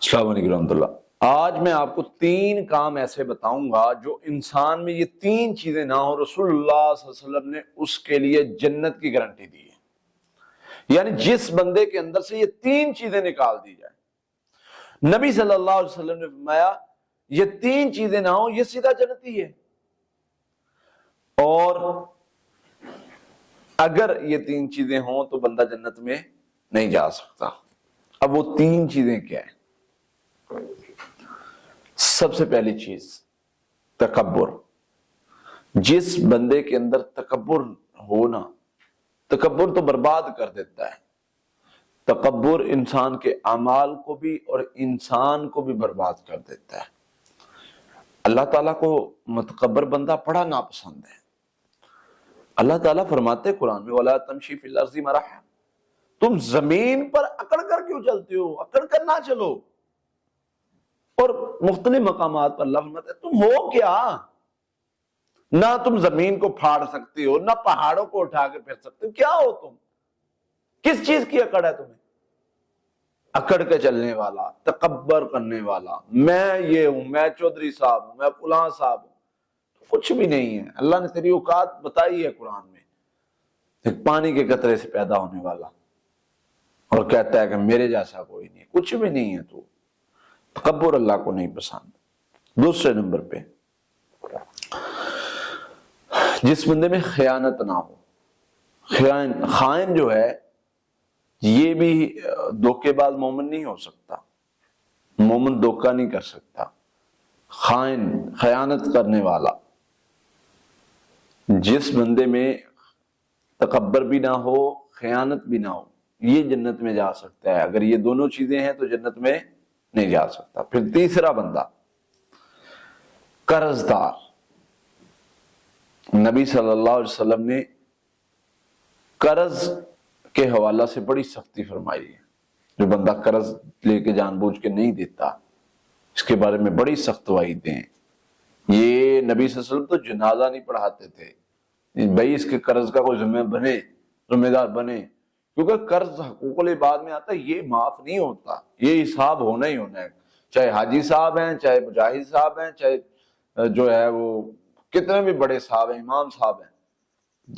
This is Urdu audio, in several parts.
السلام علیکم ورحمۃ اللہ۔ آج میں آپ کو 3 کام ایسے بتاؤں گا جو انسان میں یہ 3 چیزیں نہ ہو، رسول اللہ صلی اللہ علیہ وسلم نے اس کے لیے جنت کی گارنٹی دی ہے۔ یعنی جس بندے کے اندر سے یہ 3 چیزیں نکال دی جائیں، نبی صلی اللہ علیہ وسلم نے فرمایا یہ 3 چیزیں نہ ہو یہ سیدھا جنتی ہے، اور اگر یہ 3 چیزیں ہوں تو بندہ جنت میں نہیں جا سکتا۔ اب وہ 3 چیزیں کیا ہیں؟ سب سے پہلی چیز تکبر۔ جس بندے کے اندر تکبر ہونا، تکبر تو برباد کر دیتا ہے۔ تکبر انسان کے اعمال کو بھی اور انسان کو بھی برباد کر دیتا ہے۔ اللہ تعالیٰ کو متکبر بندہ بڑا ناپسند ہے۔ اللہ تعالیٰ فرماتے قرآن میں وَلَا تَمْشِي فِي الْأَرْضِ مَرَحًا، تم زمین پر اکڑ کر کیوں چلتے ہو؟ اکڑ کر نہ چلو۔ اور مختلف مقامات پر اللہ فرماتا ہے تم ہو کیا؟ نہ تم زمین کو پھاڑ سکتے ہو، نہ پہاڑوں کو اٹھا کے پھر سکتے ہو، کیا ہو تم؟ کس چیز کی اکڑ ہے تمہیں؟ اکڑ کے چلنے والا، تکبر کرنے والا، میں یہ ہوں، میں چودھری صاحب ہوں، میں فلاں صاحب ہوں، کچھ بھی نہیں ہے۔ اللہ نے تیری اوقات بتائی ہے قرآن میں، ایک پانی کے قطرے سے پیدا ہونے والا، اور کہتا ہے کہ میرے جیسا کوئی نہیں، کچھ بھی نہیں ہے تو۔ تکبر اللہ کو نہیں پسند۔ دوسرے نمبر پہ جس بندے میں خیانت نہ ہو۔ خائن جو ہے یہ بھی دھوکے باز مومن نہیں ہو سکتا، مومن دھوکہ نہیں کر سکتا۔ خائن، خیانت کرنے والا، جس بندے میں تکبر بھی نہ ہو، خیانت بھی نہ ہو، یہ جنت میں جا سکتا ہے۔ اگر یہ دونوں چیزیں ہیں تو جنت میں نہیں جا سکتا۔ پھر تیسرا بندہ قرض دار۔ نبی صلی اللہ علیہ وسلم نے قرض کے حوالہ سے بڑی سختی فرمائی ہے۔ جو بندہ قرض لے کے جان بوجھ کے نہیں دیتا، اس کے بارے میں بڑی سخت وعیدیں ہیں۔ یہ نبی صلی اللہ علیہ وسلم تو جنازہ نہیں پڑھاتے تھے، بھائی اس کے قرض کا کوئی ذمہ دار بنے، کیونکہ قرض حقوق العباد میں آتا ہے، یہ معاف نہیں ہوتا، یہ حساب ہونا ہی ہونا ہے۔ چاہے حاجی صاحب ہیں، چاہے مجاہد صاحب ہیں، چاہے جو ہے وہ کتنے بھی بڑے صاحب ہیں، امام صاحب ہیں،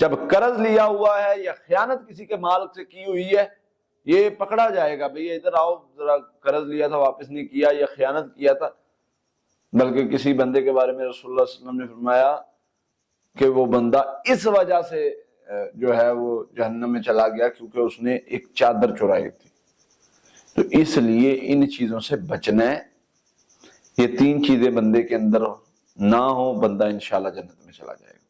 جب قرض لیا ہوا ہے یا خیانت کسی کے مال سے کی ہوئی ہے، یہ پکڑا جائے گا، بھئی ادھر آؤ ذرا، قرض لیا تھا واپس نہیں کیا یا خیانت کیا تھا۔ بلکہ کسی بندے کے بارے میں رسول اللہ صلی اللہ علیہ وسلم نے فرمایا کہ وہ بندہ اس وجہ سے جو ہے وہ جہنم میں چلا گیا کیونکہ اس نے ایک چادر چرائی تھی۔ تو اس لیے ان چیزوں سے بچنا ہے۔ یہ 3 چیزیں بندے کے اندر نہ ہو، بندہ انشاءاللہ جنت میں چلا جائے گا۔